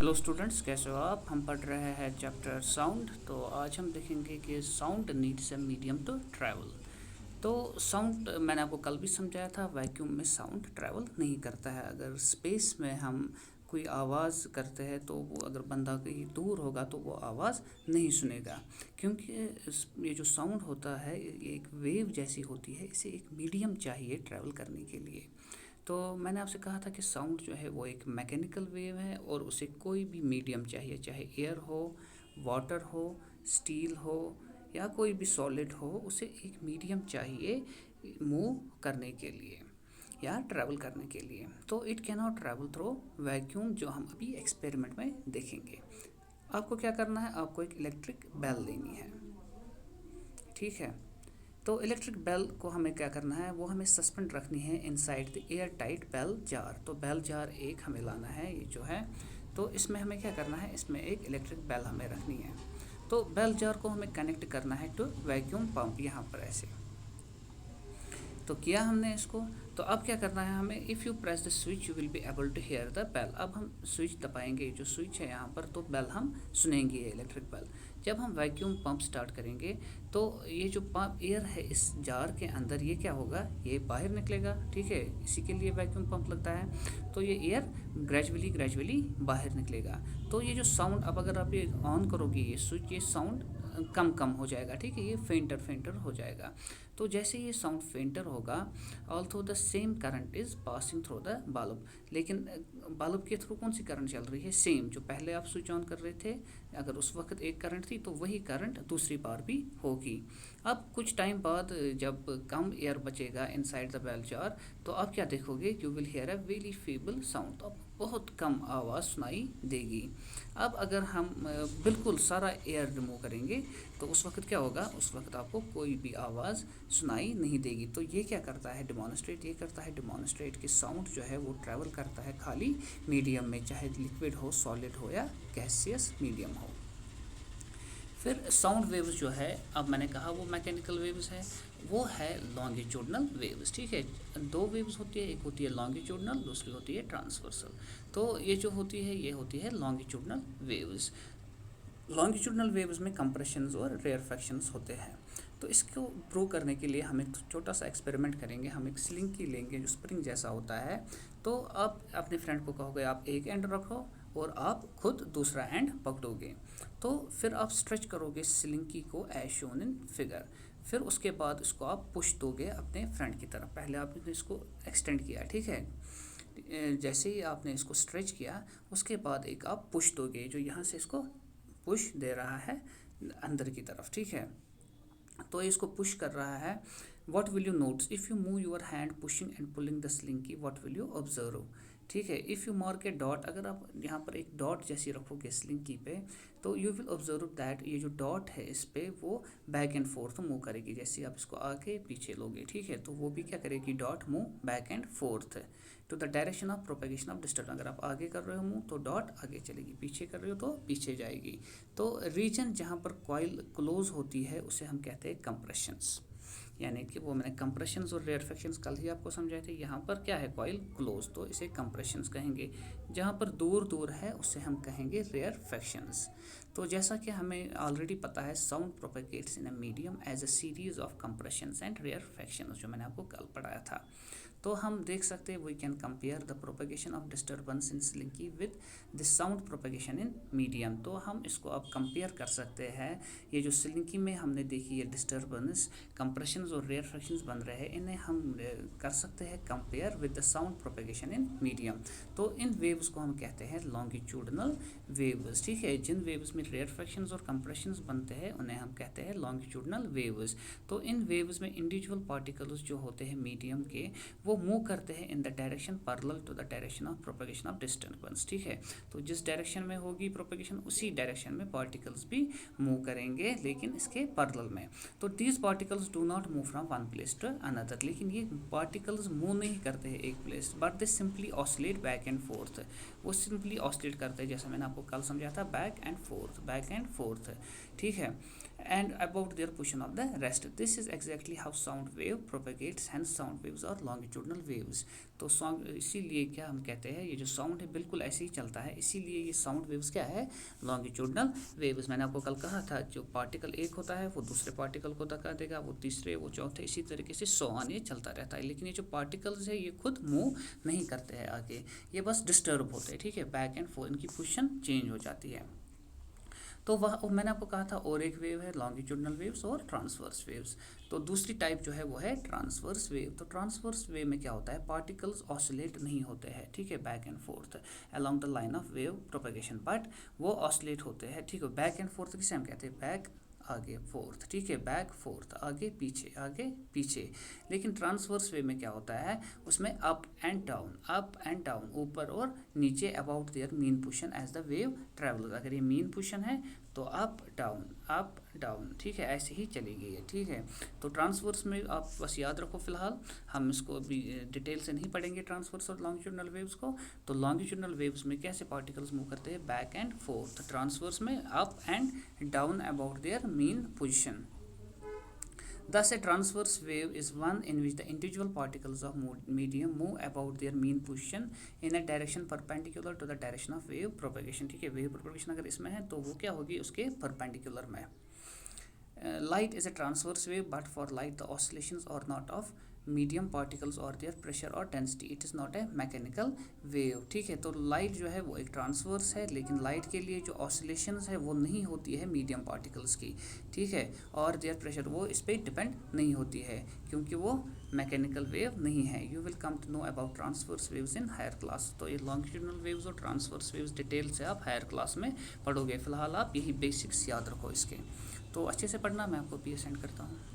Hello students, कैसे हो आप। हम पढ़ रहे हैं चैप्टर साउंड। तो आज हम देखेंगे कि sound needs a medium to travel. तो साउंड मैंने आपको कल भी समझाया था, वैक्यूम में साउंड ट्रैवल नहीं करता है। अगर स्पेस में हम कोई आवाज़ करते हैं तो वो अगर बंदा कहीं दूर होगा तो वो आवाज़ नहीं सुनेगा, क्योंकि ये जो साउंड होता है ये एक वेव जैसी होती है। इसे एक मीडियम चाहिए ट्रैवल करने के लिए। तो मैंने आपसे कहा था कि साउंड जो है वो एक मैकेनिकल वेव है और उसे कोई भी मीडियम चाहिए, चाहे एयर हो, वाटर हो, स्टील हो या कोई भी सॉलिड हो, उसे एक मीडियम चाहिए मूव करने के लिए या ट्रैवल करने के लिए। तो it can not travel through vacuum, जो हम अभी एक्सपेरिमेंट में देखेंगे। आपको क्या करना है, आपको एक इलेक्ट्रिक बेल लेनी है, ठीक है। तो इलेक्ट्रिक बेल को हमें क्या करना है, वो हमें सस्पेंड रखनी है inside the airtight bell jar. तो बेल जार एक हमें लाना है, ये जो है। तो इसमें हमें क्या करना है, इसमें एक इलेक्ट्रिक बेल हमें रखनी है। तो बेल जार को हमें कनेक्ट करना है टू वैक्यूम पंप, यहाँ पर ऐसे। तो किया हमने इसको। तो अब क्या करना है हमें, if you press the switch you will be able to hear the bell. अब हम स्विच दबाएंगे, जो स्विच है यहाँ पर, तो बेल हम सुनेंगे, इलेक्ट्रिक बेल। जब हम वैक्यूम पंप स्टार्ट करेंगे तो ये जो पंप एयर है इस जार के अंदर, ये क्या होगा, ये बाहर निकलेगा, ठीक है। इसी के लिए वैक्यूम पंप लगता है। तो ये एयर ग्रेजुअली ग्रेजुअली बाहर निकलेगा। तो ये जो साउंड, अब अगर आप ये ऑन करोगे ये स्विच, ये साउंड कम कम हो जाएगा, ठीक है। ये फेंटर फेंटर हो जाएगा। तो जैसे ये साउंड फेंटर होगा, although the same current is passing through the bulb. लेकिन बल्ब के थ्रू कौन सी करंट चल रही है, सेम जो पहले आप स्विच ऑन कर रहे थे। अगर उस वक्त एक करंट थी तो वही करंट दूसरी बार भी होगी। अब कुछ टाइम बाद जब कम एयर बचेगा इनसाइड द बेल जार, तो आप क्या देखोगे, you will hear a very feeble sound. तो बहुत कम आवाज़ सुनाई देगी। अब अगर हम बिल्कुल सारा एयर रिमूव करेंगे तो उस वक्त क्या होगा, उस वक्त आपको कोई भी आवाज़ सुनाई नहीं देगी। तो ये क्या करता है, डिमॉन्स्ट्रेट, ये करता है डिमॉन्स्ट्रेट कि साउंड जो है वो ट्रैवल करता है खाली मीडियम में, चाहे लिक्विड हो, सॉलिड हो या गैसियस मीडियम हो। फिर साउंड वेव्स जो है, अब मैंने कहा वो मैकेनिकल वेव्स है, वो है लॉन्गिट्यूडनल वेव्स, ठीक है। दो वेव्स होती है, एक होती है लॉन्गिट्यूडनल, दूसरी होती है ट्रांसवर्सल। तो ये जो होती है ये होती है लॉन्गिट्यूडनल वेव्स। लॉन्गिट्यूडनल वेव्स में कंप्रेशंस और रेयरफैक्शंस होते हैं। तो इसको प्रूव करने के लिए हम एक छोटा सा एक्सपेरिमेंट करेंगे। हम एक स्लिंकी लेंगे जो स्प्रिंग जैसा होता है। तो आप अपने फ्रेंड को कहोगे आप एक एंड रखो और आप खुद दूसरा एंड पकड़ोगे। तो फिर आप स्ट्रेच करोगे स्लिंकी को एज शोन इन फिगर। फिर उसके बाद इसको आप पुश दोगे अपने फ्रेंड की तरफ। पहले आपने इसको एक्सटेंड किया, ठीक है। जैसे ही आपने इसको स्ट्रेच किया, उसके बाद एक आप पुश दोगे, जो यहाँ से इसको पुश दे रहा है अंदर की तरफ, ठीक है। तो इसको पुश कर रहा है। What will you notes if you move your hand pushing and pulling the slinky, what will you observe, ठीक है। If you mark A dot, अगर आप यहाँ पर एक डॉट जैसी रखोगे स्लिंकी पे, तो यू विल ऑब्जर्व दैट ये जो डॉट है इस पे वो बैक एंड फोर्थ मूव करेगी। जैसे आप इसको आगे पीछे लोगे, ठीक है, तो वो भी क्या करेगी, dot move back and forth to the direction of propagation of distance. अगर आप आगे कर रहे हो मूव तो डॉट आगे चलेगी, पीछे कर रहे हो तो पीछे जाएगी। तो रीजन जहाँ पर कॉइल क्लोज होती है उसे हम कहते हैं कंप्रेशंस, यानी कि वो मैंने कंप्रेशंस और रेयरफैक्शंस कल ही आपको समझाए थे। यहाँ पर क्या है, कॉइल क्लोज, तो इसे कंप्रेशंस कहेंगे। जहाँ पर दूर दूर है उसे हम कहेंगे रेयरफैक्शंस। तो जैसा कि हमें ऑलरेडी पता है, sound propagates in a medium as a series of compressions and rarefactions, जो मैंने आपको कल पढ़ाया था। तो हम देख सकते हैं we can compare the propagation of disturbance in slinky with the sound propagation in medium. तो हम इसको अब कंपेयर कर सकते हैं। ये जो स्लिंकी में हमने देखी ये डिस्टर्बेंस, कंप्रेशंस और रेयरफैक्शंस बन रहे हैं, इन्हें हम कर सकते हैं compare with the sound propagation in medium. तो इन वेव्स को हम कहते हैं लॉन्गिट्यूडनल वेव्स, ठीक है। जिन वेव्स में रेयरफैक्शंस और कंप्रेशंस बनते हैं उन्हें हम कहते हैं लॉन्गिट्यूडनल वेव्स। तो इन वेव्स में इंडिविजुअल पार्टिकल्स जो होते हैं मीडियम के, वो मूव करते हैं in the direction parallel to the direction of propagation of disturbance, ठीक है। तो जिस डायरेक्शन में होगी प्रोपेगेशन उसी डायरेक्शन में पार्टिकल्स भी मूव करेंगे, लेकिन इसके पैरेलल में। तो these particles do not move from one place to another, लेकिन ये पार्टिकल्स मूव नहीं करते हैं एक place, but they simply oscillate back and forth. वो सिंपली ऑसिलेट करते हैं, जैसा मैंने आपको कल समझाया था, back and forth, back and forth, ठीक है। and about their position of the rest. This is exactly how sound wave propagates, hence sound waves or longitudinal waves. तो सॉन्ग इसीलिए क्या हम कहते हैं ये जो साउंड है बिल्कुल ऐसे ही चलता है, इसीलिए ये साउंड वेव्स क्या है, लॉन्गिट्यूडनल वेव्स। मैंने आपको कल कहा था जो पार्टिकल एक होता है वो दूसरे पार्टिकल को धक्का देगा, वो तीसरे, वो चौथे, इसी तरीके से सो ऑन ये चलता रहता है। लेकिन ये जो पार्टिकल्स है ये खुद मूव नहीं करते हैं आगे, ये बस डिस्टर्ब होते हैं, ठीक है, बैक एंड फोर्थ इनकी पोजीशन चेंज हो जाती है। तो वह मैंने आपको कहा था और एक वेव है लॉन्गिट्यूडनल वेव्स और ट्रांसवर्स वेव्स। तो दूसरी टाइप जो है वो है ट्रांसवर्स वेव। तो ट्रांसवर्स वेव में क्या होता है, पार्टिकल्स ऑसिलेट नहीं होते हैं, ठीक है, back and fourth along the line of wave propagation, but वो ऑसिलेट होते हैं, ठीक है। बैक एंड फोर्थ किसे हम कहते हैं, बैक आगे फोर्थ, ठीक है, बैक फोर्थ, आगे पीछे। लेकिन ट्रांसवर्स वे में क्या होता है, उसमें अप एंड डाउन, ऊपर और नीचे about their mean position as the wave travel. अगर ये मीन पोजीशन है तो अप डाउन, ठीक है, ऐसे ही चलेगी ये, ठीक है। तो ट्रांसवर्स में आप बस याद रखो, फिलहाल हम इसको अभी डिटेल से नहीं पढ़ेंगे ट्रांसवर्स और लॉन्गिट्यूडनल वेव्स को। तो लॉन्गिट्यूडनल वेव्स में कैसे पार्टिकल्स मूव करते हैं, बैक एंड फोर्थ, ट्रांसवर्स में up and down about their mean position. Thus, a transverse wave is one in which the individual particles of medium move about their mean position in a direction perpendicular to the direction of wave propagation, ठीक है। Wave propagation अगर इसमें है तो वो क्या होगी, उसके परपेंडिकुलर में। Light is a transverse wave, but for light the oscillations are not of medium particles or their pressure or density. It is not a mechanical wave, ठीक है। तो लाइट जो है वो एक ट्रांसवर्स है, लेकिन लाइट के लिए जो ऑसिलेशंस है वो नहीं होती है मीडियम पार्टिकल्स की, ठीक है, और देयर प्रेशर वो इस पर डिपेंड नहीं होती है, क्योंकि वो मैकेनिकल वेव नहीं है। You will come to know about transverse waves in higher class. तो ये लॉन्गिट्यूडनल वेव्स और ट्रांसवर्स वेव्स डिटेल से आप हायर क्लास में पढ़ोगे, फिलहाल आप यही बेसिक्स याद रखो इसके। तो अच्छे से पढ़ना, मैं आपको पी सेंड करता हूँ।